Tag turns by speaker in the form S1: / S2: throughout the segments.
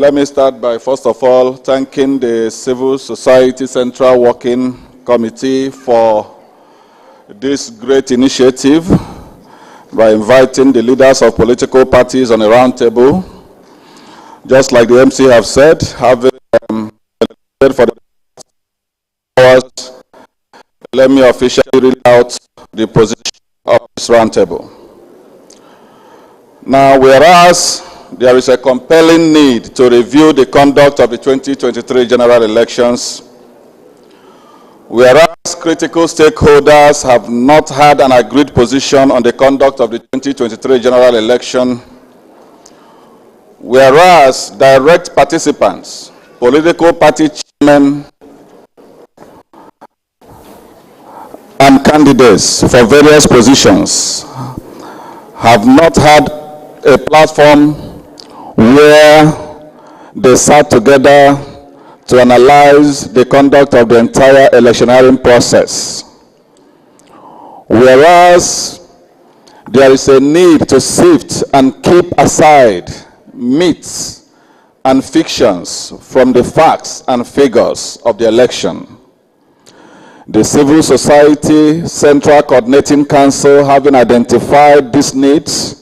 S1: Let me start by, first of all, thanking the Civil Society Central Working Committee for this great initiative by inviting the leaders of political parties on a roundtable. Just like the MC have said, having for the hours, let me officially read out the position of this roundtable. Now, whereas there is a compelling need to review the conduct of the 2023 general elections, whereas critical stakeholders have not had an agreed position on the conduct of the 2023 general election, whereas direct participants, political party chairmen, and candidates for various positions have not had a platform where they sat together to analyze the conduct of the entire electioneering process. Whereas there is a need to sift and keep aside myths and fictions from the facts and figures of the election. The Civil Society Central Coordinating Council, having identified these needs,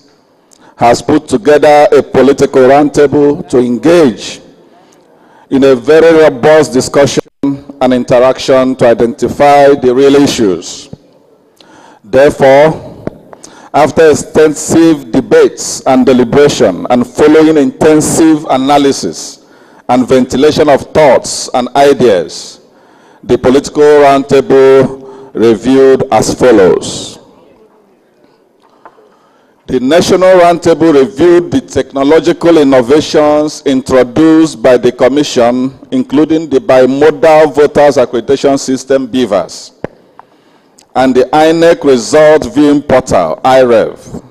S1: has put together a political roundtable to engage in a very robust discussion and interaction to identify the real issues. Therefore, after extensive debates and deliberation and following intensive analysis and ventilation of thoughts and ideas, the political roundtable reviewed as follows. The National Roundtable reviewed the technological innovations introduced by the Commission, including the Bimodal Voters Accreditation System, BVAS, and the INEC Result Viewing Portal, IREV,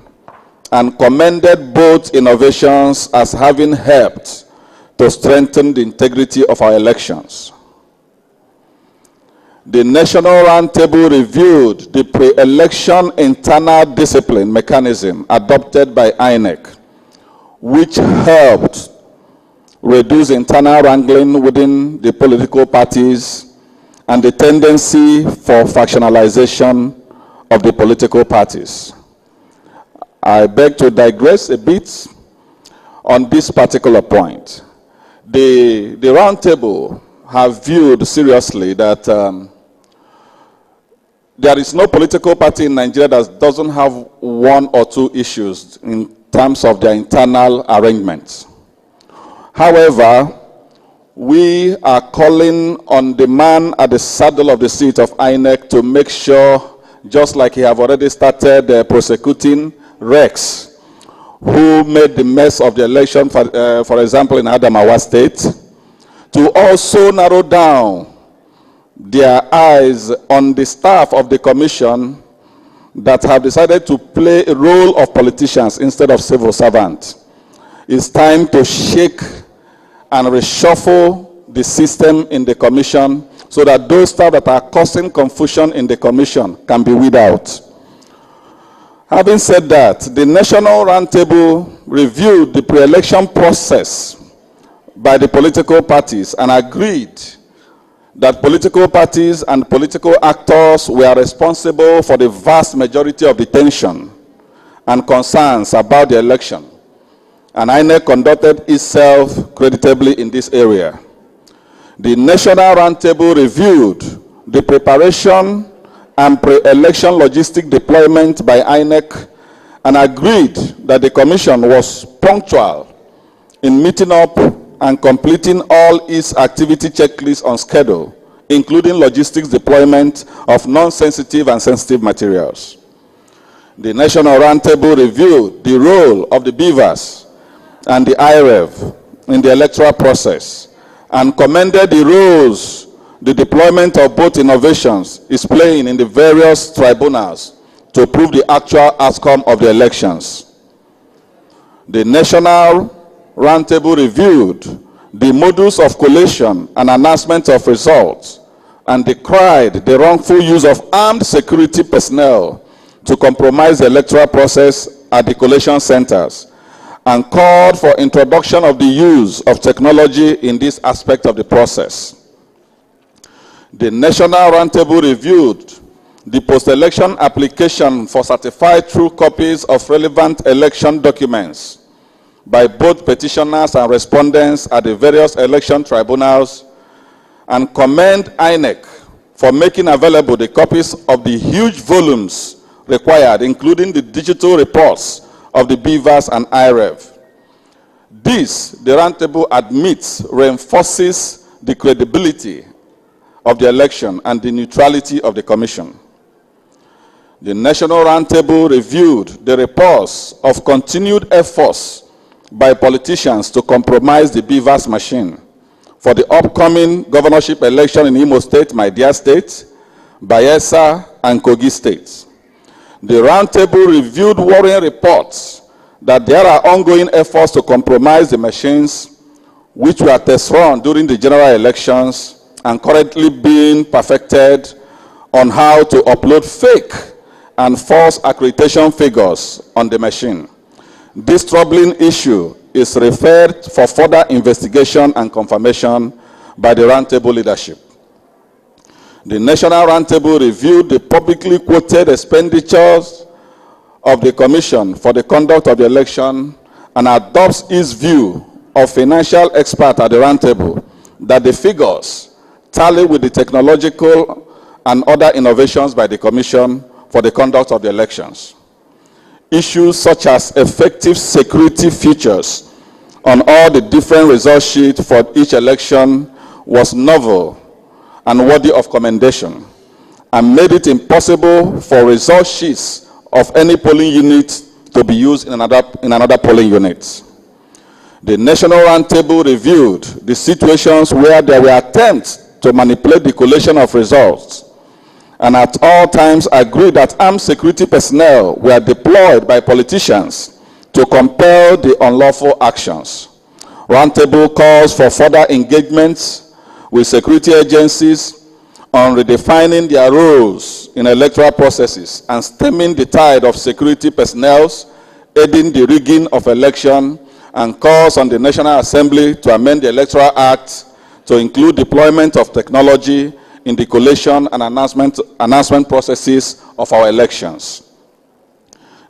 S1: and commended both innovations as having helped to strengthen the integrity of our elections. The National Roundtable reviewed the pre-election internal discipline mechanism adopted by INEC, which helped reduce internal wrangling within the political parties and the tendency for factionalization of the political parties. I beg to digress a bit on this particular point. The Roundtable have viewed seriously that there is no political party in Nigeria that doesn't have one or two issues in terms of their internal arrangements. However, we are calling on the man at the saddle of the seat of INEC to make sure, just like he have already started prosecuting Rex, who made the mess of the election, for example, in Adamawa State, to also narrow down their eyes on the staff of the Commission that have decided to play a role of politicians instead of civil servants. It's time to shake and reshuffle the system in the Commission so that those staff that are causing confusion in the Commission can be weeded out. Having said that, the National Roundtable reviewed the pre-election process by the political parties and agreed that political parties and political actors were responsible for the vast majority of the tension and concerns about the election, and INEC conducted itself creditably in this area. The National Roundtable reviewed the preparation and pre-election logistic deployment by INEC and agreed that the Commission was punctual in meeting up and completing all its activity checklists on schedule, including logistics deployment of non-sensitive and sensitive materials. The National Roundtable reviewed the role of the BVAS and the IREV in the electoral process and commended the roles the deployment of both innovations is playing in the various tribunals to prove the actual outcome of the elections. The National Roundtable reviewed the modus of collation and announcement of results and decried the wrongful use of armed security personnel to compromise the electoral process at the collation centers and called for introduction of the use of technology in this aspect of the process. The National Roundtable reviewed the post-election application for certified true copies of relevant election documents by both petitioners and respondents at the various election tribunals, and commend INEC for making available the copies of the huge volumes required, including the digital reports of the BVAS and IREV. This, the Roundtable admits, reinforces the credibility of the election and the neutrality of the Commission. The National Roundtable reviewed the reports of continued efforts by politicians to compromise the BVAS machine for the upcoming governorship election in Imo State, my dear state, Bayelsa, and Kogi states. The Roundtable reviewed worrying reports that there are ongoing efforts to compromise the machines which were test run during the general elections and currently being perfected on how to upload fake and false accreditation figures on the machine. This troubling issue is referred for further investigation and confirmation by the Roundtable leadership. The National Roundtable reviewed the publicly quoted expenditures of the Commission for the conduct of the election and adopts its view of financial expert at the Roundtable that the figures tally with the technological and other innovations by the Commission for the conduct of the elections. Issues such as effective security features on all the different result sheets for each election was novel and worthy of commendation, and made it impossible for result sheets of any polling unit to be used in another polling unit. The National Roundtable reviewed the situations where there were attempts to manipulate the collation of results, and at all times agreed that armed security personnel were deployed by politicians to compel the unlawful actions. Roundtable calls for further engagements with security agencies on redefining their roles in electoral processes and stemming the tide of security personnel aiding the rigging of election, and calls on the National Assembly to amend the Electoral Act to include deployment of technology in the collation and announcement processes of our elections.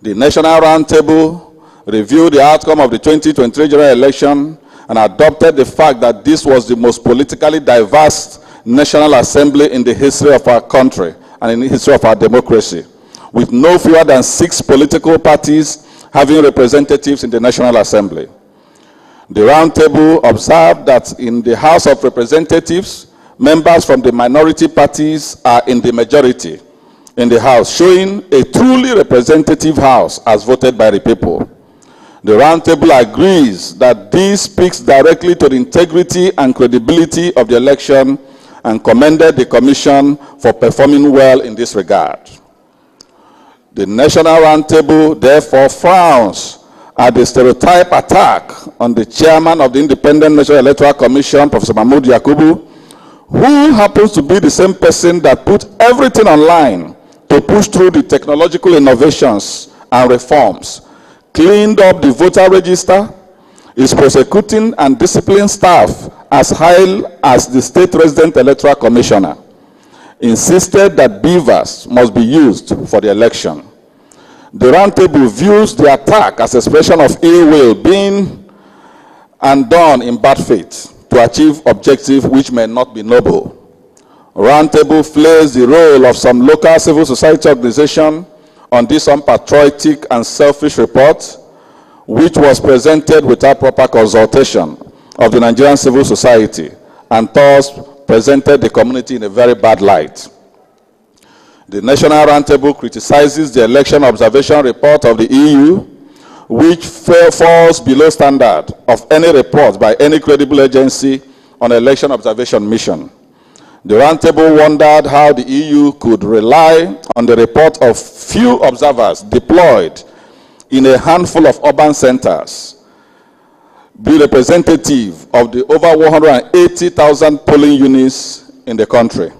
S1: The National Roundtable reviewed the outcome of the 2023 general election and adopted the fact that this was the most politically diverse National Assembly in the history of our country and in the history of our democracy, with no fewer than 6 political parties having representatives in the National Assembly. The Roundtable observed that in the House of Representatives, members from the minority parties are in the majority in the House, showing a truly representative House as voted by the people. The Roundtable agrees that this speaks directly to the integrity and credibility of the election and commended the Commission for performing well in this regard. The National Roundtable therefore frowns at the stereotype attack on the chairman of the Independent National Electoral Commission, Professor Mahmood Yakubu, who happens to be the same person that put everything online to push through the technological innovations and reforms, cleaned up the voter register, is prosecuting and disciplining staff as high as the state resident electoral commissioner, insisted that BVAS must be used for the election. The Roundtable views the attack as an expression of ill will being and done in bad faith to achieve objectives which may not be noble. Roundtable flails the role of some local civil society organization on this unpatriotic and selfish report, which was presented without proper consultation of the Nigerian civil society, and thus presented the community in a very bad light. The National Roundtable criticizes the election observation report of the EU, which falls below standard of any report by any credible agency on election observation mission. The Roundtable wondered how the EU could rely on the report of few observers deployed in a handful of urban centers, be representative of the over 180,000 polling units in the country.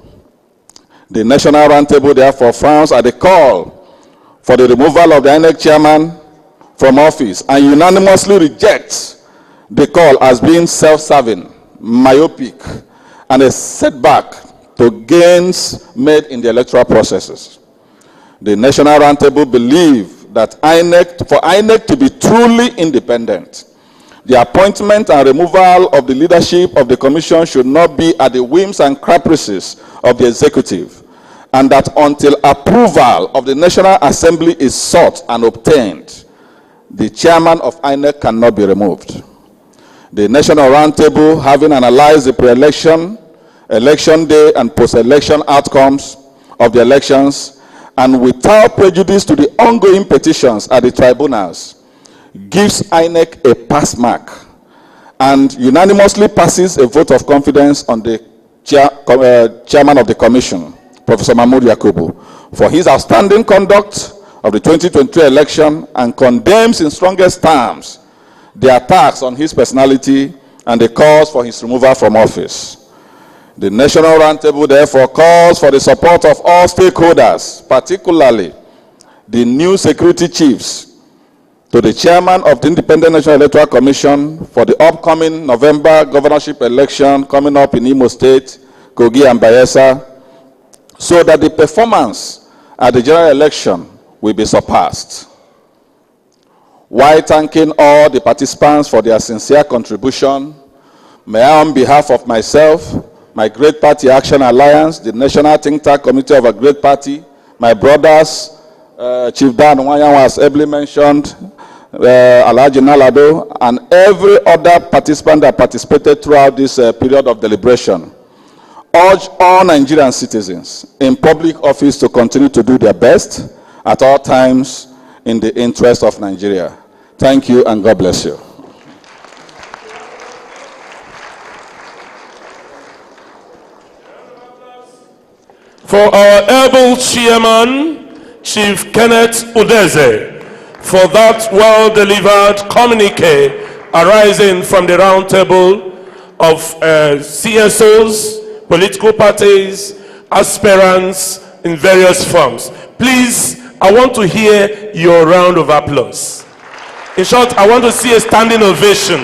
S1: The National Roundtable therefore frowns at the call for the removal of the INEC chairman from office and unanimously reject the call as being self-serving, myopic, and a setback to gains made in the electoral processes. The National Roundtable believe that for INEC to be truly independent, the appointment and removal of the leadership of the Commission should not be at the whims and caprices of the executive, and that until approval of the National Assembly is sought and obtained, the chairman of INEC cannot be removed. The National Roundtable, having analyzed the pre-election, election day, and post-election outcomes of the elections, and without prejudice to the ongoing petitions at the tribunals, gives INEC a pass mark and unanimously passes a vote of confidence on the chairman of the commission, Professor Mahmoud Yakubu, for his outstanding conduct of the 2023 election, and condemns in strongest terms the attacks on his personality and the calls for his removal from office. The National Roundtable therefore calls for the support of all stakeholders, particularly the new security chiefs, to the chairman of the Independent National Electoral Commission for the upcoming November governorship election coming up in Imo State, Kogi, and Bayelsa, so that the performance at the general election will be surpassed. While thanking all the participants for their sincere contribution, may I, on behalf of myself, my Great Party Action Alliance, the National Think Tank Committee of a Great Party, my brothers, Chief Dan Wanyan was ably mentioned, Alhaji Nalado, and every other participant that participated throughout this period of deliberation, urge all Nigerian citizens in public office to continue to do their best at all times in the interest of Nigeria. Thank you, and God bless you.
S2: For our able chairman, Chief Kenneth Udeze, for that well-delivered communique arising from the roundtable of CSOs, political parties, aspirants in various forms. Please, I want to hear your round of applause. In short, I want to see a standing ovation.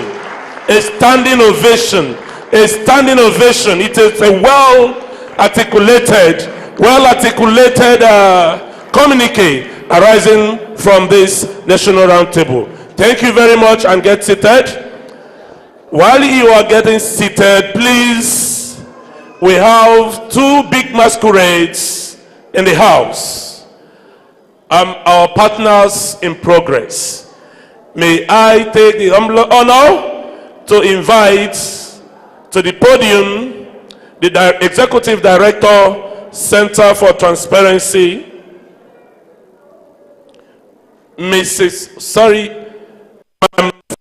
S2: A standing ovation. A standing ovation. It is a well-articulated communique arising from this National Roundtable. Thank you very much, and get seated. While you are getting seated, please, we have two big masquerades in the house. Our partners in progress. May I take the humble honor to invite to the podium the Executive Director, Center for Transparency, Madam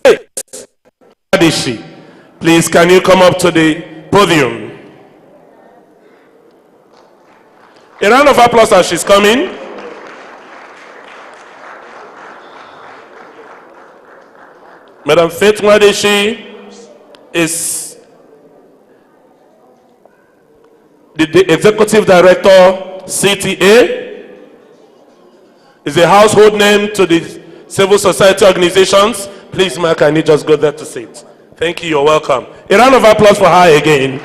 S2: Faith Adishi. Please, can you come up to the podium? A round of applause as she's coming. Madam Faith Adishi is the Executive Director, CTA, is a household name to the civil society organizations. Please, Mark, can you just go there to sit? Thank you, you're welcome. A round of applause for her again.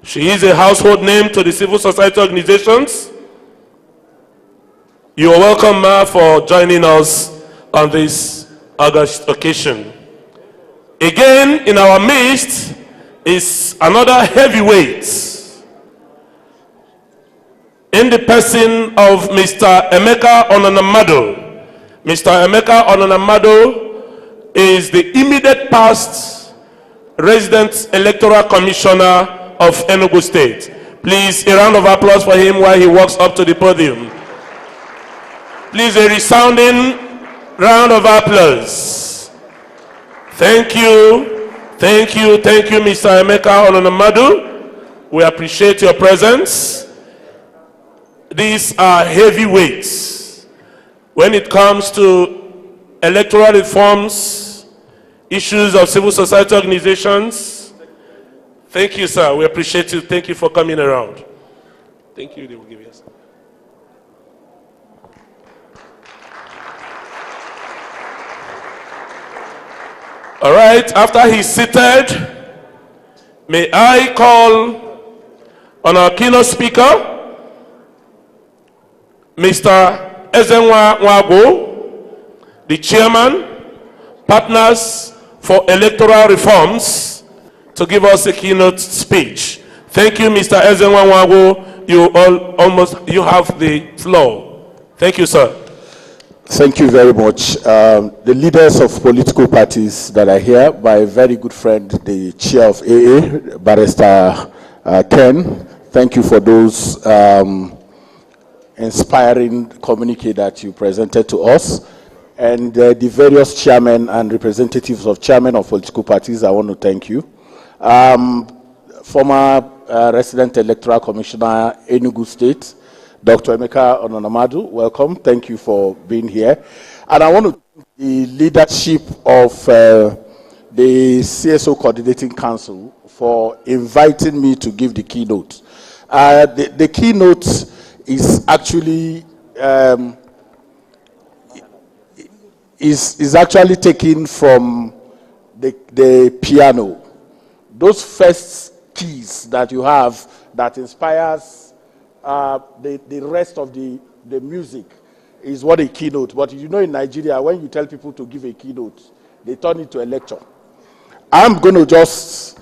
S2: She is a household name to the civil society organizations. You are welcome, Ma, for joining us on this August occasion. Again, in our midst is another heavyweight, in the person of Mr. Emeka Ononamado. Mr. Emeka Ononamado is the immediate past resident electoral commissioner of Enugu State. Please, a round of applause for him while he walks up to the podium. Please, a resounding round of applause. Thank you, thank you, thank you, Mr. Emeka Ononamado. We appreciate your presence. These are heavyweights when it comes to electoral reforms, issues of civil society organizations. Thank you, sir. We appreciate you. Thank you for coming around. Thank you. They will give you a second. All right, after he's seated, may I call on our keynote speaker, Mr. Ezenwa Nwagwu, the chairman, Partners for Electoral Reforms, to give us a keynote speech. Thank you, Mr. Ezenwa Nwagwu. You have the floor. Thank you, sir.
S3: Thank you very much. The leaders of political parties that are here, my very good friend, the chair of AA, Barrister Ken, thank you for those inspiring communique that you presented to us. And the various chairmen and representatives of chairmen of political parties, I want to thank you. Former Resident Electoral Commissioner, Enugu State, Dr. Emeka Ononamadu, welcome. Thank you for being here. And I want to thank the leadership of the CSO Coordinating Council for inviting me to give the keynote. The keynote is actually is actually taken from the piano. Those first keys that you have that inspires the rest of the music is what a keynote. But you know, in Nigeria, when you tell people to give a keynote, they turn it to a lecture. I'm going to just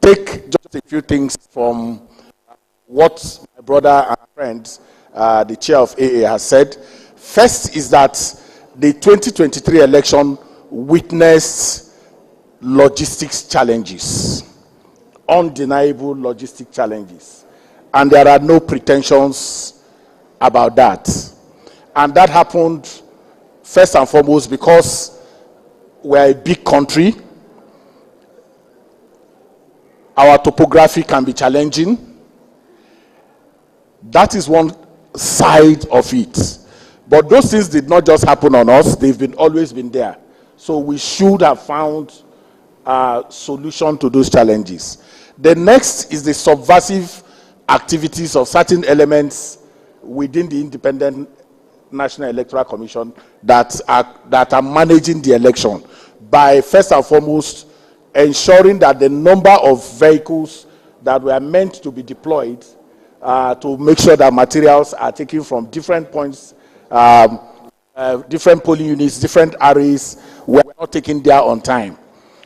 S3: take just a few things from what my brother and friend, the chair of AA, has said. First is that the 2023 election witnessed logistics challenges, undeniable logistic challenges. And there are no pretensions about that. And that happened first and foremost because we're a big country. Our topography can be challenging. That is one side of it. But those things did not just happen on us, they've always been there. So we should have found a solution to those challenges. The next is the subversive activities of certain elements within the Independent National Electoral Commission that are managing the election by first and foremost ensuring that the number of vehicles that were meant to be deployed to make sure that materials are taken from different points, different polling units, different arrays, were not taken there on time.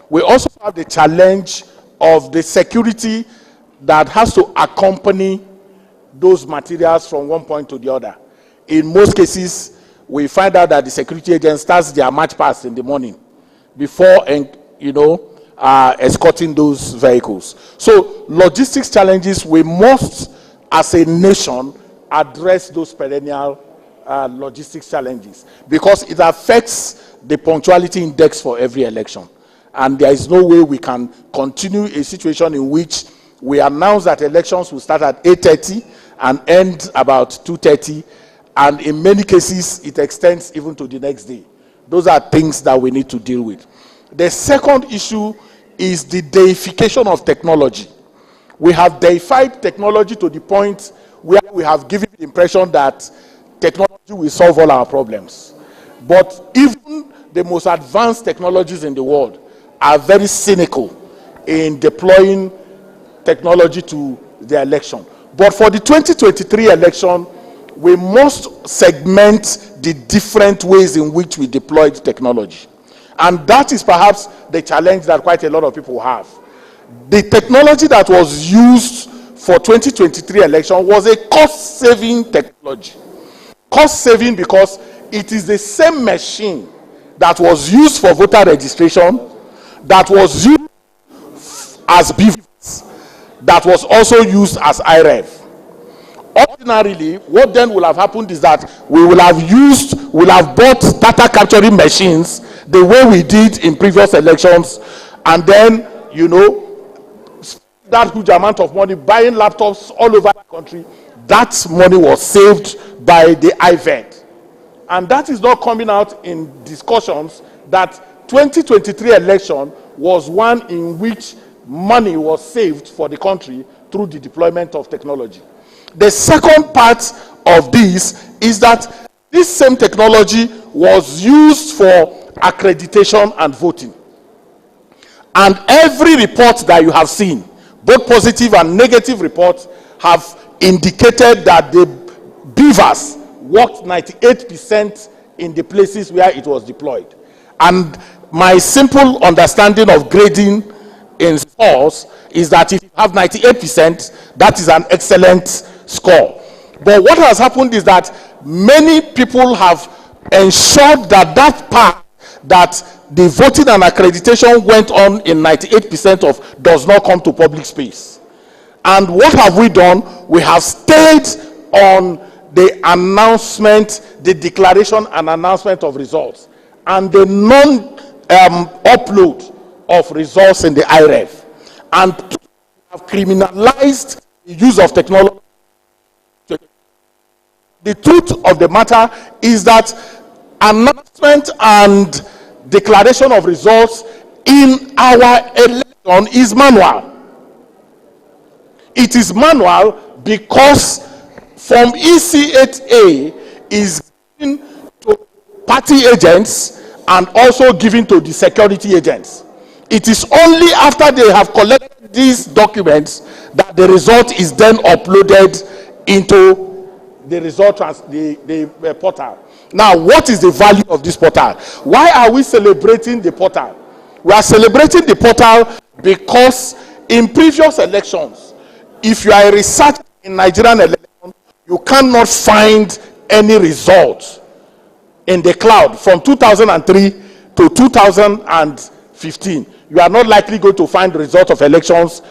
S3: We also have the challenge of the security that has to accompany those materials from one point to the other. In most cases, we find out that the security agent starts their march past in the morning before, escorting those vehicles. So, logistics challenges, we must, as a nation, address those perennial logistics challenges because it affects the punctuality index for every election. And there is no way we can continue a situation in which we announce that elections will start at 8:30 and end about 2:30, and in many cases it extends even to the next day. Those are things that we need to deal with. The second issue is the deification of technology. We have deified technology to the point where we have given the impression that technology will solve all our problems. But even the most advanced technologies in the world are very cynical in deploying technology to the election. But for the 2023 election, we must segment the different ways in which we deployed technology. And that is perhaps the challenge that quite a lot of people have. The technology that was used for 2023 election was a cost-saving technology. Cost-saving because it is the same machine that was used for voter registration, that was used as BVAS, that was also used as IREV. Ordinarily, what then will have happened is that we will have bought data capturing machines the way we did in previous elections, and then, that huge amount of money buying laptops all over the country. That money was saved by the IVED. And that is not coming out in discussions that 2023 election was one in which money was saved for the country through the deployment of technology. The second part of this is that this same technology was used for accreditation and voting. And every report that you have seen, both positive and negative reports, have indicated that the beavers worked 98% in the places where it was deployed. And my simple understanding of grading in scores is that if you have 98%, that is an excellent score. But what has happened is that many people have ensured that that part that the voting and accreditation went on in 98% of does not come to public space. And what have we done? We have stayed on the announcement, the declaration and announcement of results, and the non-upload of results in the IREF, and have criminalized the use of technology. The truth of the matter is that announcement and declaration of results in our election is manual. It is manual because Form EC8A is given to party agents and also given to the security agents. It is only after they have collected these documents that the result is then uploaded into the result the portal. Now, what is the value of this portal? Why are we celebrating the portal? We are celebrating the portal because in previous elections, if you are a researcher in Nigerian election, you cannot find any result in the cloud from 2003 to 2015. You are not likely going to find the result of elections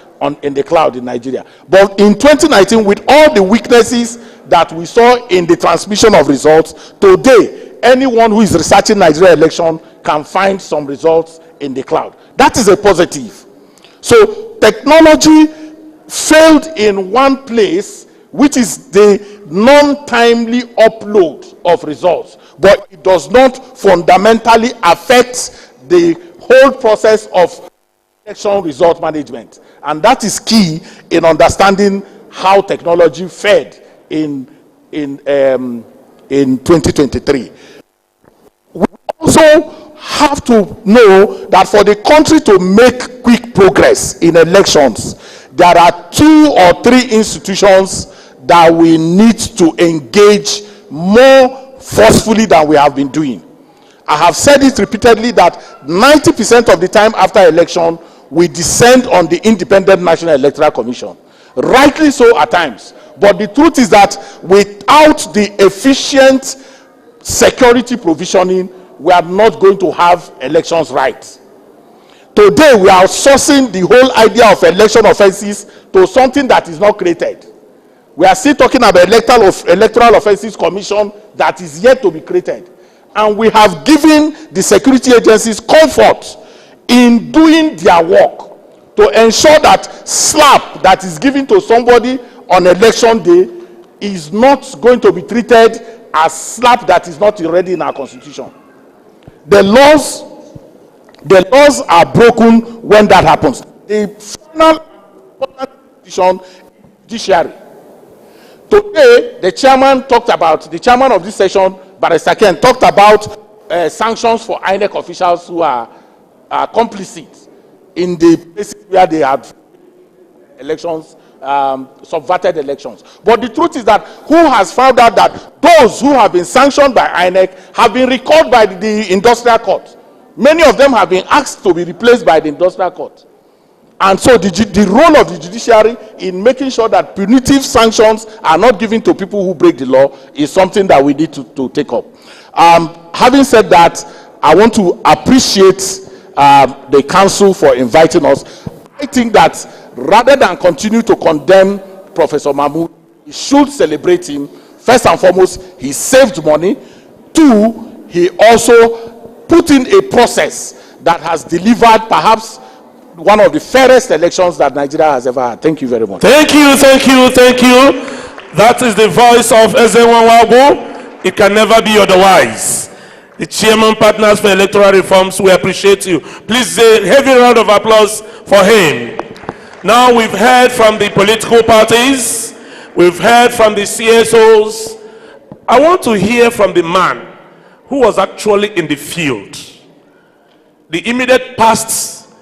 S3: in the cloud in Nigeria. But in 2019, with all the weaknesses that we saw in the transmission of results, today, anyone who is researching Nigeria election can find some results in the cloud. That is a positive. So technology failed in one place, which is the non-timely upload of results, but it does not fundamentally affect the whole process of election result management. And that is key in understanding how technology fared in 2023. We also have to know that for the country to make quick progress in elections, there are 2 or 3 institutions that we need to engage more forcefully than we have been doing. I have said it repeatedly that 90% of the time after election, we descend on the Independent National Electoral Commission. Rightly so at times. But the truth is that without the efficient security provisioning, we are not going to have elections right. Today, we are outsourcing the whole idea of election offenses to something that is not created. We are still talking about Electoral Offenses Commission that is yet to be created. And we have given the security agencies comfort in doing their work to ensure that slap that is given to somebody on election day is not going to be treated as slap that is not already in our constitution. The laws are broken when that happens. The final decision is judiciary. Today, the chairman of this session, Barrister Ken, talked about sanctions for INEC officials who are complicit in the places where they had elections, subverted elections. But the truth is that who has found out that those who have been sanctioned by INEC have been recalled by the industrial court? Many of them have been asked to be replaced by the industrial court. And so the role of the judiciary in making sure that punitive sanctions are not given to people who break the law is something that we need to take up. Having said that, I want to appreciate the council for inviting us. I think that rather than continue to condemn Professor Mahmood, we should celebrate him. First and foremost, he saved money. 2, he also put in a process that has delivered perhaps one of the fairest elections that Nigeria has ever had. Thank you very much.
S2: Thank you. That is the voice of Ezenwawago. It can never be otherwise. The chairman partners for electoral reforms, we appreciate you. Please a heavy round of applause for him. Now we've heard from the political parties. We've heard from the CSOs. I want to hear from the man who was actually in the field. The immediate past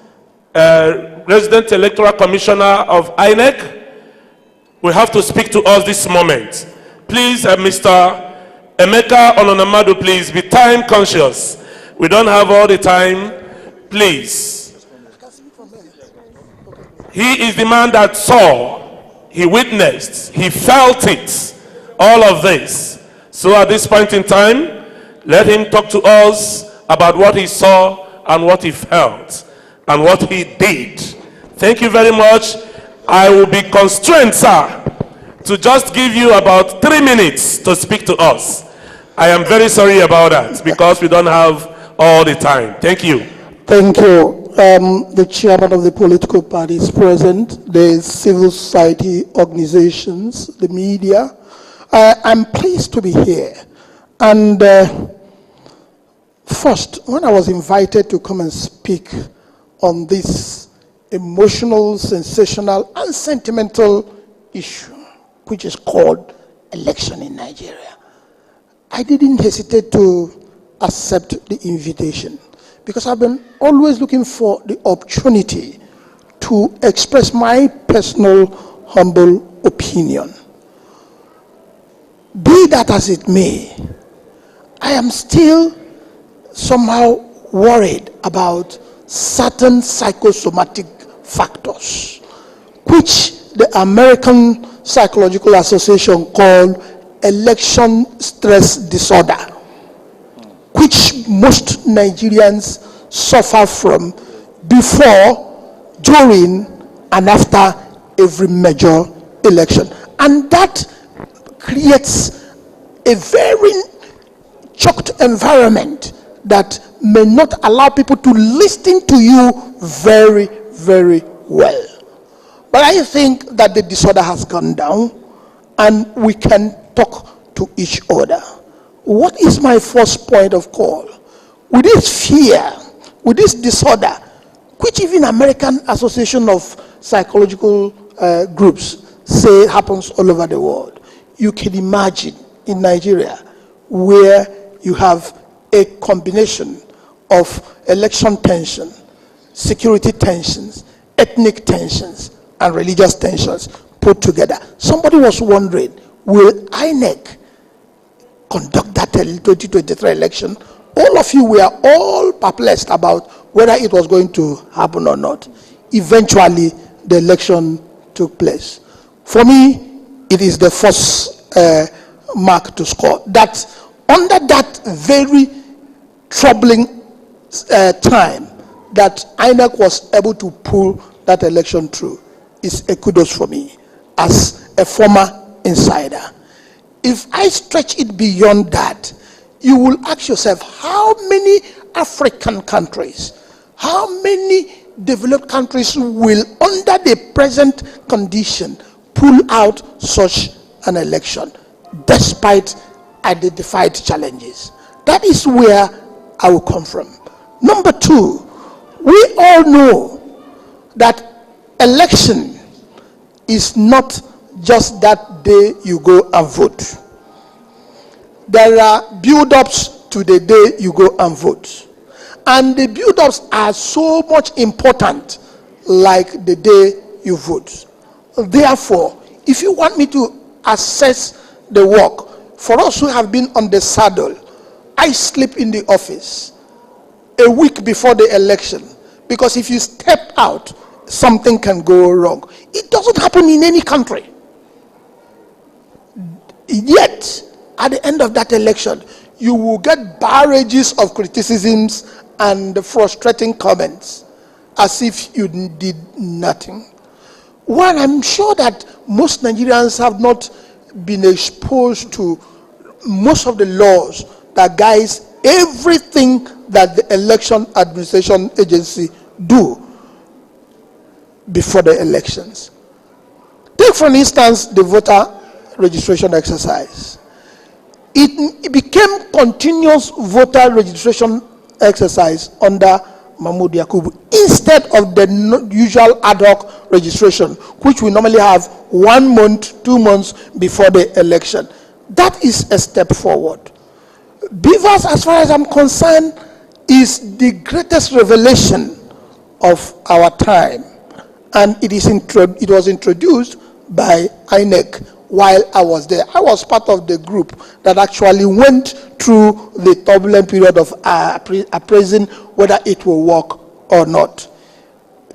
S2: resident electoral commissioner of INEC will have to speak to us this moment. Please, Mr. Emeka Ononamadu, please be time conscious. We don't have all the time. Please. He is the man that saw, he witnessed, he felt it, all of this. So at this point in time, let him talk to us about what he saw and what he felt and what he did. Thank you very much. I will be constrained, sir, to just give you about 3 minutes to speak to us. I am very sorry about that because we don't have all the time. Thank you.
S4: Thank you. The chairman of the political parties present, the civil society organizations, the media. I'm pleased to be here. And first, when I was invited to come and speak on this emotional, sensational, and sentimental issue, which is called election in Nigeria, I didn't hesitate to accept the invitation because I've been always looking for the opportunity to express my personal, humble opinion. Be that as it may, I am still somehow worried about certain psychosomatic factors, which the American Psychological Association called election stress disorder, which most Nigerians suffer from before, during, and after every major election. And that creates a very choked environment that may not allow people to listen to you very, very well. But I think that the disorder has gone down and we can talk to each other. What is my first point of call? With this fear, with this disorder, which even American Association of Psychological Groups say happens all over the world, you can imagine in Nigeria where you have a combination of election tension, security tensions, ethnic tensions, and religious tensions put together. Somebody was wondering, will INEC conduct that 2023 election? All of you were all perplexed about whether it was going to happen or not. Eventually, the election took place. For me, it is the first mark to score. That under that very troubling time that INEC was able to pull that election through is a kudos for me as a former insider. If I stretch it beyond that, you will ask yourself, how many African countries, how many developed countries will, under the present condition, pull out such an election despite identified challenges? That is where I will come from. Number two, we all know that election is not just that day you go and vote. There are build-ups to the day you go and vote. And the build-ups are so much important like the day you vote. Therefore, if you want me to assess the work, for us who have been on the saddle, I sleep in the office a week before the election, because if you step out, something can go wrong. It doesn't happen in any country. Yet, at the end of that election, you will get barrages of criticisms and frustrating comments as if you did nothing. Well, I'm sure that most Nigerians have not been exposed to most of the laws that guides everything that the election administration agency do before the elections. Take, for instance, the voter registration exercise. It became continuous voter registration exercise under Mahmoud Yakubu instead of the usual ad hoc registration, which we normally have 1 month, 2 months before the election. That is a step forward. Beavers, as far as I'm concerned, is the greatest revelation of our time, and it was introduced by INEC while I was there. I was part of the group that actually went through the turbulent period of appraising whether it will work or not.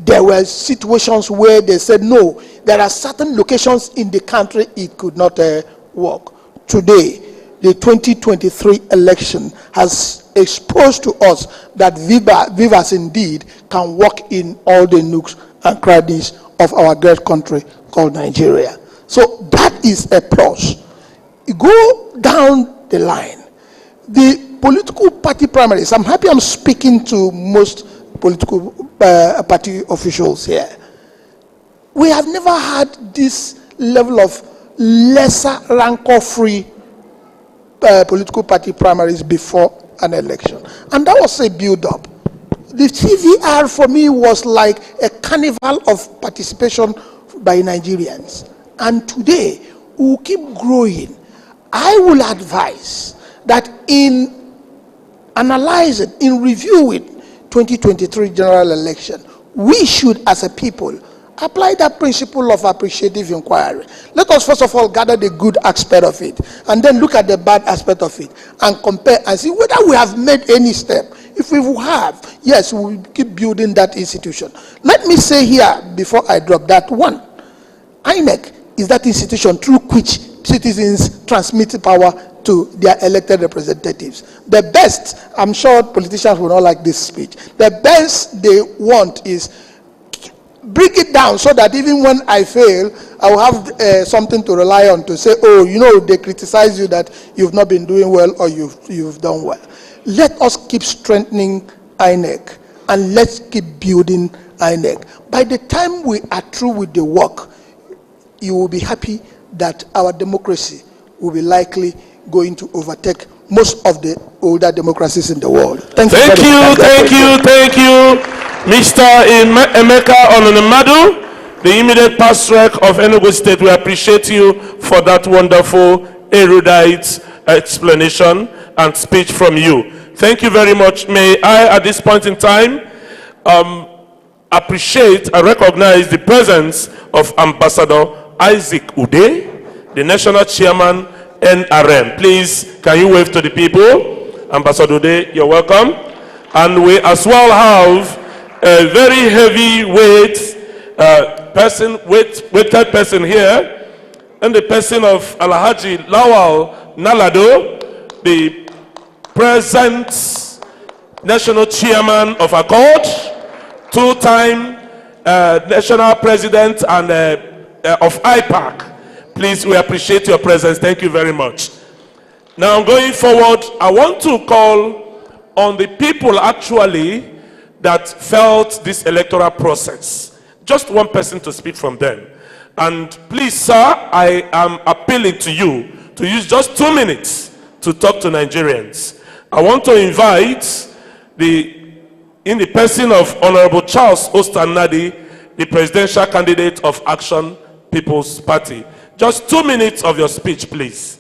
S4: There were situations where they said, no, there are certain locations in the country it could not work. Today, the 2023 election has exposed to us that Vivas indeed can work in all the nooks and crannies of our great country called Nigeria. So that is a plus. You go down the line. The political party primaries, I'm happy I'm speaking to most political party officials here. We have never had this level of lesser rancor-free political party primaries before an election. And that was a build-up. The TVR for me was like a carnival of participation by Nigerians. And today, we will keep growing. I will advise that in analyzing, in reviewing 2023 general election, we should, as a people, apply that principle of appreciative inquiry. Let us first of all gather the good aspect of it, and then look at the bad aspect of it, and compare and see whether we have made any step. If we have, yes, we will keep building that institution. Let me say here, before I drop that one, INEC is that institution through which citizens transmit power to their elected representatives. The best, I'm sure politicians will not like this speech, the best they want is break it down so that even when I fail, I will have something to rely on to say, oh, you know, they criticize you that you've not been doing well or you've done well. Let us keep strengthening INEC and let's keep building INEC. By the time we are through with the work, you will be happy that our democracy will be likely going to overtake most of the older democracies in the world. Thank
S2: you. Mr. Emeka Ononamadu, the immediate past rec of Enugu State, we appreciate you for that wonderful erudite explanation and speech from you. Thank you very much. May I, at this point in time, appreciate and recognize the presence of Ambassador Isaac Ude, the National Chairman, NRM. Please, can you wave to the people? Ambassador Ude, you're welcome. And we as well have a very heavyweight weighted person here, and the person of Alhaji Lawal Nalado, the present National Chairman of Accord, two-time National President and of IPAC. Please, we appreciate your presence. Thank you very much. Now, going forward, I want to call on the people actually that felt this electoral process. Just one person to speak from them. And please, sir, I am appealing to you to use just 2 minutes to talk to Nigerians. I want to invite in the person of Honorable Charles Ostanadi, the presidential candidate of Action People's Party. Just 2 minutes of your speech, please.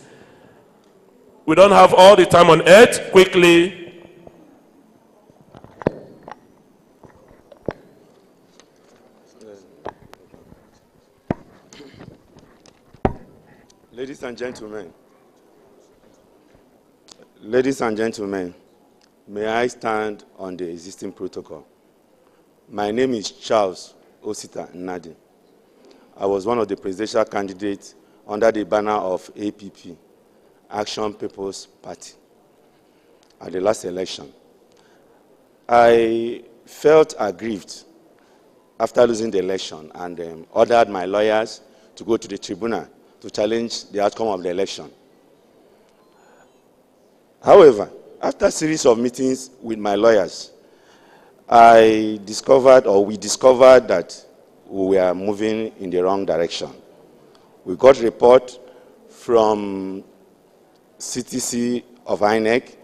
S2: We don't have all the time on earth. Quickly.
S5: Ladies and gentlemen, may I stand on the existing protocol? My name is Charles Osita Nnadi. I was one of the presidential candidates under the banner of APP, Action People's Party, at the last election. I felt aggrieved after losing the election and ordered my lawyers to go to the tribunal to challenge the outcome of the election. However, after a series of meetings with my lawyers, we discovered that we were moving in the wrong direction. We got a report from CTC of INEC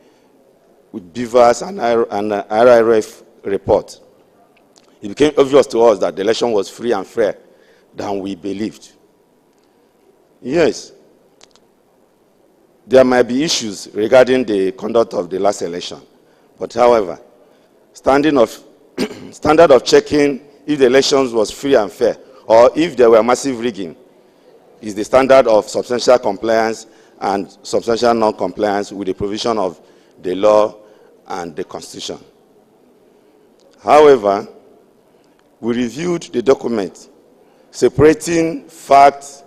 S5: with Beavers and RRF report. It became obvious to us that the election was free and fair than we believed. Yes, there might be issues regarding the conduct of the last election. But however, standard of checking if the elections was free and fair or if there were massive rigging is the standard of substantial compliance and substantial non-compliance with the provision of the law and the Constitution. However, we reviewed the document, separating facts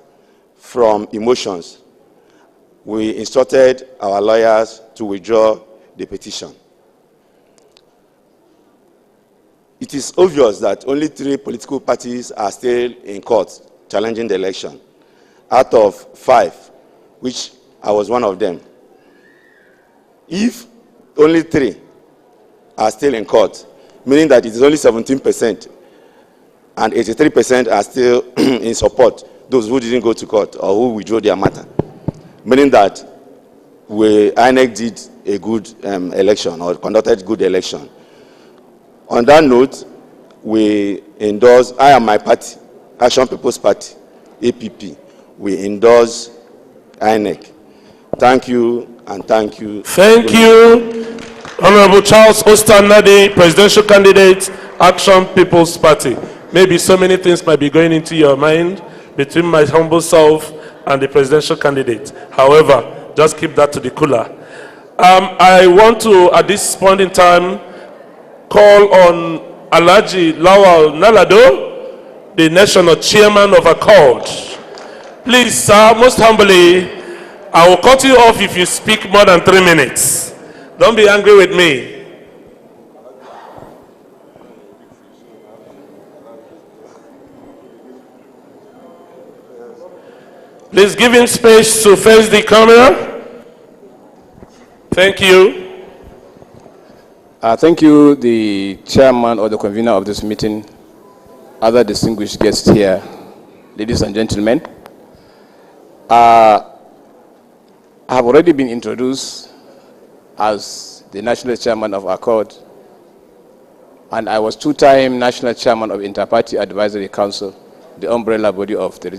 S5: from emotions. We instructed our lawyers to withdraw the petition. It is obvious that only 3 political parties are still in court challenging the election, out of 5, which I was one of them. If only 3 are still in court, meaning that it is only 17%, and 83% are still in support, those who didn't go to court or who withdrew their matter, meaning that INEC did a good election or conducted good election. On that note, we endorse, I and my party, Action People's Party, APP, we endorse INEC. Thank you, and thank you.
S2: Thank you, Honorable Charles Ostanade, presidential candidate, Action People's Party. Maybe so many things might be going into your mind between my humble self and the presidential candidate. However, just keep that to the cooler. I want to, at this point in time, call on Alhaji Lawal Nalado, the national chairman of Accord. Please, sir, most humbly, I will cut you off if you speak more than 3 minutes. Don't be angry with me. Please give him space to face the camera. Thank you.
S6: Thank you, the chairman or the convener of this meeting, other distinguished guests here, ladies and gentlemen. I have already been introduced as the national chairman of Accord, and I was 2-time national chairman of Interparty Advisory Council, the umbrella body of the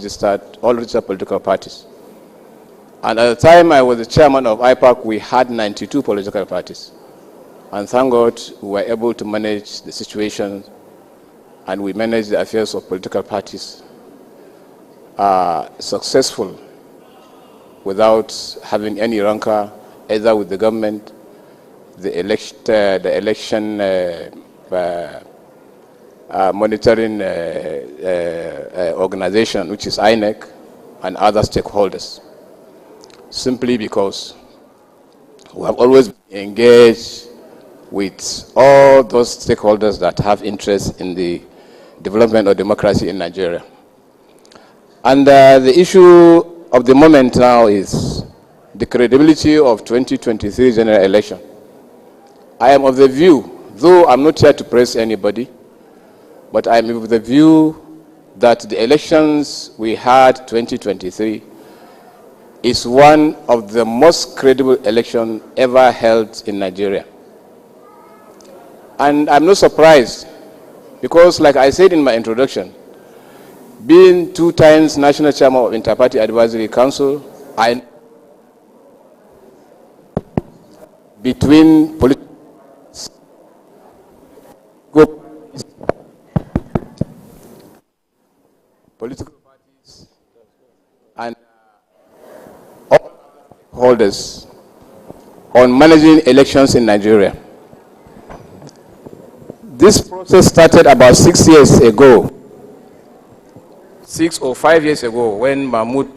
S6: all registered political parties. And at the time I was the chairman of IPAC, we had 92 political parties. And thank God we were able to manage the situation, and we managed the affairs of political parties successful without having any rancor either with the government, the election monitoring organization, which is INEC, and other stakeholders, simply because we have always engaged with all those stakeholders that have interest in the development of democracy in Nigeria. And the issue of the moment now is the credibility of 2023 general election. I am of the view, though I'm not here to praise anybody, but I'm of the view that the elections we had 2023 is one of the most credible elections ever held in Nigeria. And I'm not surprised, because like I said in my introduction, being 2 times national chairman of Interparty Advisory Council, between political parties and all holders on managing elections in Nigeria. This process started about 6 years ago, 6 or 5 years ago, when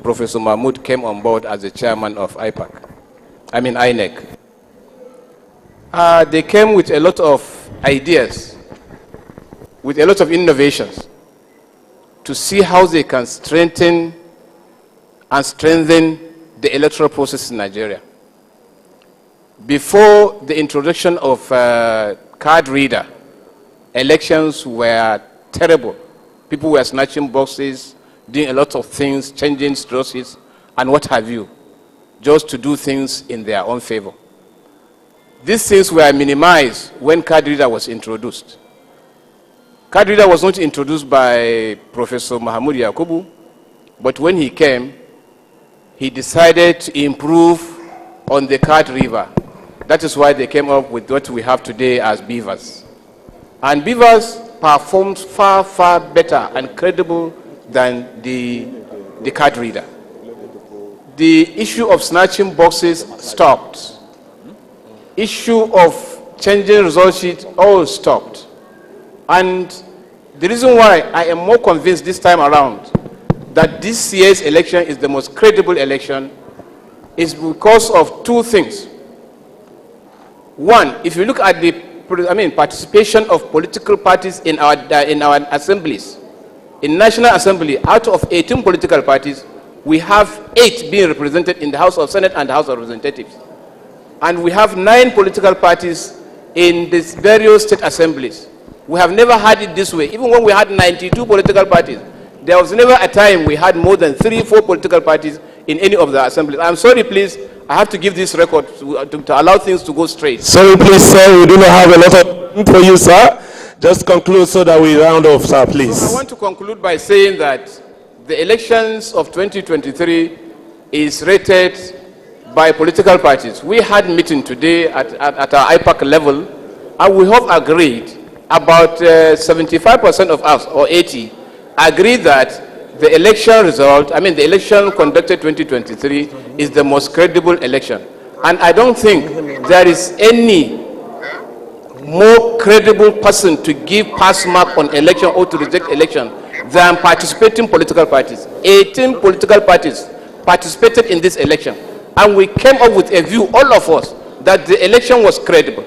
S6: Professor Mahmoud came on board as the chairman of INEC. They came with a lot of ideas, with a lot of innovations, to see how they can strengthen the electoral process in Nigeria. Before the introduction of card reader, elections were terrible. People were snatching boxes, doing a lot of things, changing strategies, and what have you, just to do things in their own favor. These things were minimized when card reader was introduced. Card reader was not introduced by Professor Mahmoud Yakubu, but when he came, he decided to improve on the Card River. That is why they came up with what we have today as beavers. And beavers performed far, far better and credible than the card reader. The issue of snatching boxes stopped. Issue of changing result sheet all stopped. And the reason why I am more convinced this time around that this year's election is the most credible election is because of two things. One, if you look at the participation of political parties in our assemblies, in National Assembly, out of 18 political parties, we have 8 being represented in the House of Senate and the House of Representatives. And we have 9 political parties in these various state assemblies. We have never had it this way. Even when we had 92 political parties, there was never a time we had more than 3-4 political parties in any of the assemblies. I'm sorry, please, I have to give this record to allow things to go straight.
S2: Sorry, please, sir, we do not have a lot of time for you, sir. Just conclude so that we round off, sir, please.
S6: So I want to conclude by saying that the elections of 2023 is rated by political parties. We had a meeting today at our IPAC level, and we have agreed, about 75% of us, or 80, agreed that the election result, the election conducted 2023 is the most credible election. And I don't think there is any more credible person to give pass mark on election or to reject election than participating political parties. 18 political parties participated in this election. And we came up with a view, all of us, that the election was credible.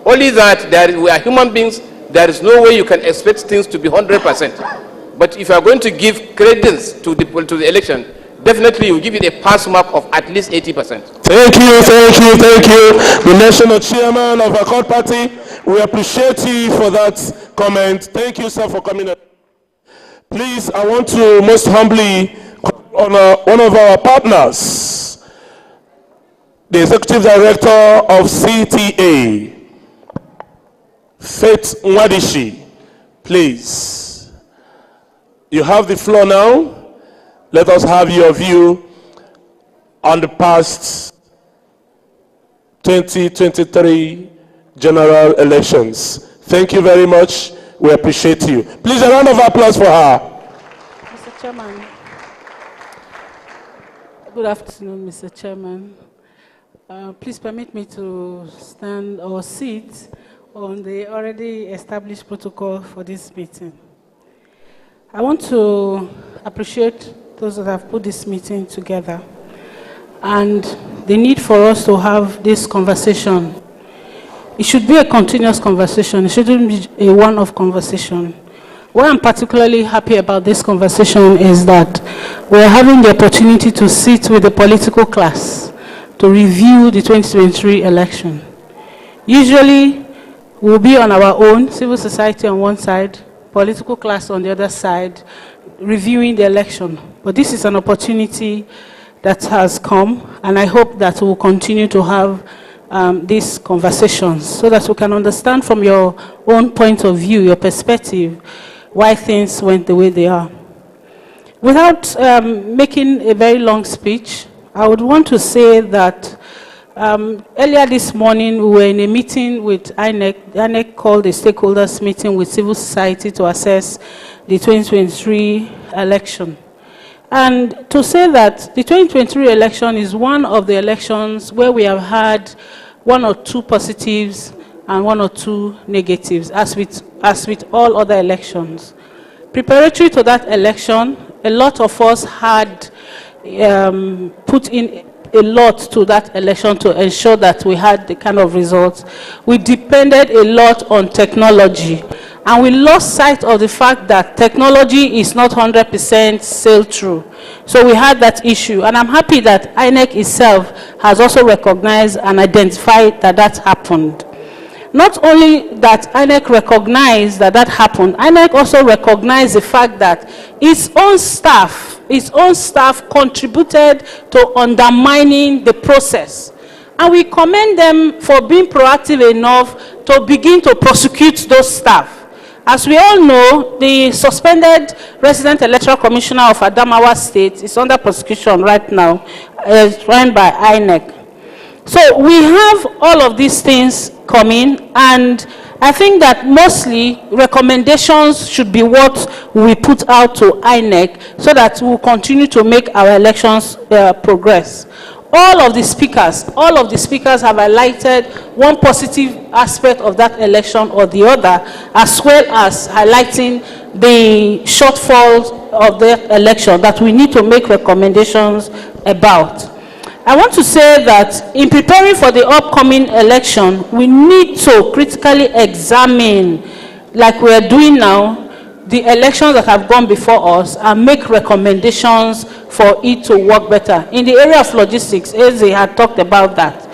S6: Only that we are human beings, there is no way you can expect things to be 100%. But if you are going to give credence to the election, definitely you give it a pass mark of at least 80%.
S2: Thank you, thank you, thank you. The national chairman of our court party, we appreciate you for that comment. Thank you, sir, for coming. Please, I want to most humbly honor one of our partners, the executive director of CTA, Faith Nwadishi. Please. You have the floor now. Let us have your view on the past 2023 general elections. Thank you very much. We appreciate you. Please, a round of applause for her.
S7: Mr. Chairman. Good afternoon, Mr. Chairman. Please permit me to stand or sit on the already established protocol for this meeting. I want to appreciate those that have put this meeting together and the need for us to have this conversation. It should be a continuous conversation. It shouldn't be a one-off conversation. What I'm particularly happy about this conversation is that we're having the opportunity to sit with the political class to review the 2023 election. Usually, we'll be on our own, civil society on one side, political class on the other side, reviewing the election. But this is an opportunity that has come, and I hope that we'll continue to have these conversations so that we can understand from your own point of view, your perspective, why things went the way they are. Without making a very long speech, I would want to say that earlier this morning, we were in a meeting with INEC. INEC called a stakeholders meeting with civil society to assess the 2023 election. And to say that the 2023 election is one of the elections where we have had 1 or 2 positives and 1 or 2 negatives, as with all other elections. Preparatory to that election, a lot of us had put in a lot to that election to ensure that we had the kind of results. We depended a lot on technology, and we lost sight of the fact that technology is not 100% sailed through. So we had that issue, and I'm happy that INEC itself has also recognized and identified that that happened. Not only that INEC recognized that that happened, INEC also recognized the fact that its own staff contributed to undermining the process. And we commend them for being proactive enough to begin to prosecute those staff. As we all know, the suspended resident electoral commissioner of Adamawa State is under prosecution right now, run by INEC. So we have all of these things coming, and I think that mostly recommendations should be what we put out to INEC so that we'll continue to make our elections progress. All of the speakers have highlighted one positive aspect of that election or the other, as well as highlighting the shortfalls of the election that we need to make recommendations about. I want to say that in preparing for the upcoming election, we need to critically examine, like we are doing now, the elections that have gone before us and make recommendations for it to work better. In the area of logistics, Eze had talked about that.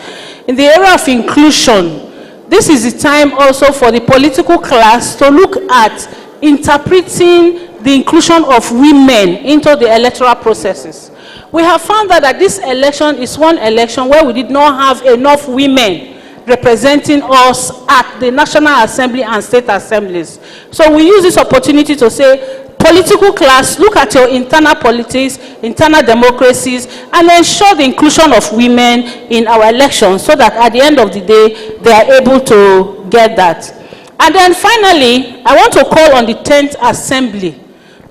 S7: In the area of inclusion, this is the time also for the political class to look at interpreting the inclusion of women into the electoral processes. We have found that this election is one election where we did not have enough women representing us at the National Assembly and state assemblies. So we use this opportunity to say, political class, look at your internal politics, internal democracies, and ensure the inclusion of women in our elections so that at the end of the day, they are able to get that. And then finally, I want to call on the 10th Assembly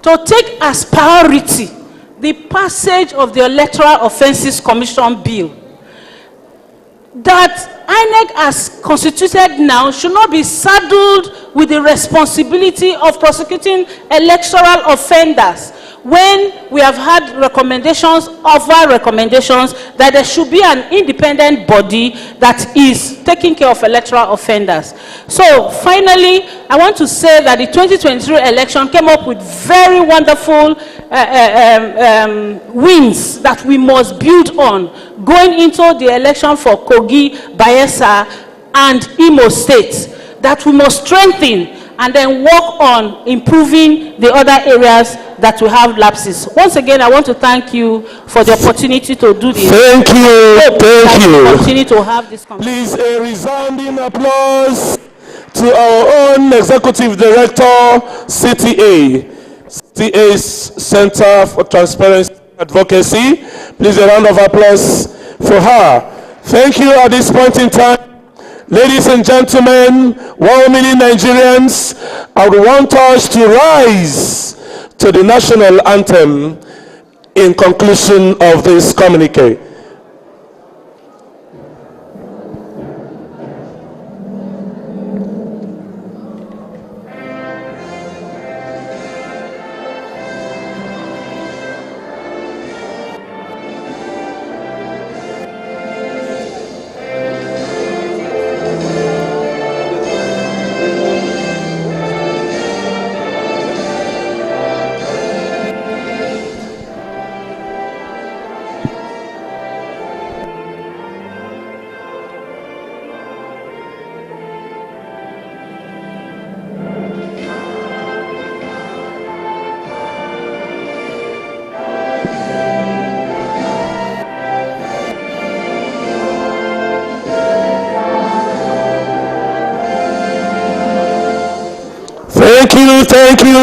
S7: to take as priority the passage of the Electoral Offences Commission Bill. That INEC as constituted now should not be saddled with the responsibility of prosecuting electoral offenders when we have had recommendations over recommendations that there should be an independent body that is taking care of electoral offenders. So finally, I want to say that the 2023 election came up with very wonderful wins that we must build on going into the election for Kogi, Bayelsa, and Imo State, that we must strengthen and then work on improving the other areas that we have lapses. Once again, I want to thank you for the opportunity to do this.
S2: Thank you. Thank you.
S7: Continue to have this conversation.
S2: Please, a resounding applause to our own Executive Director, CTA, CTA's Center for Transparency and Advocacy. Please, a round of applause for her. Thank you at this point in time. Ladies and gentlemen, 1 million Nigerians, I would want us to rise to the national anthem in conclusion of this communique.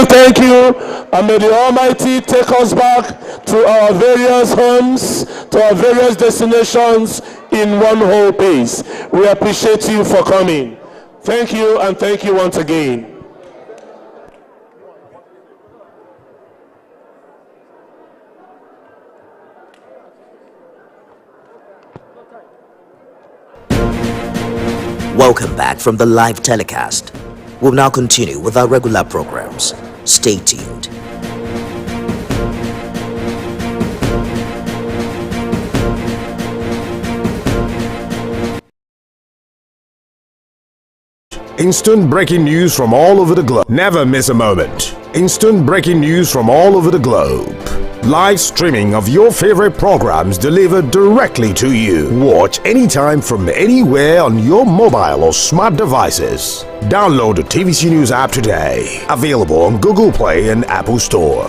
S2: Thank you, and may the Almighty take us back to our various homes, to our various destinations in one whole pace. We appreciate you for coming. Thank you, and thank you once again.
S8: Welcome back from the live telecast. We'll now continue with our regular programs. Stay tuned.
S9: Instant breaking news from all over the globe. Never miss a moment. Instant breaking news from all over the globe. Live streaming of your favorite programs delivered directly to you. Watch anytime from anywhere on your mobile or smart devices. Download the TVC News app today. Available on Google Play and Apple Store.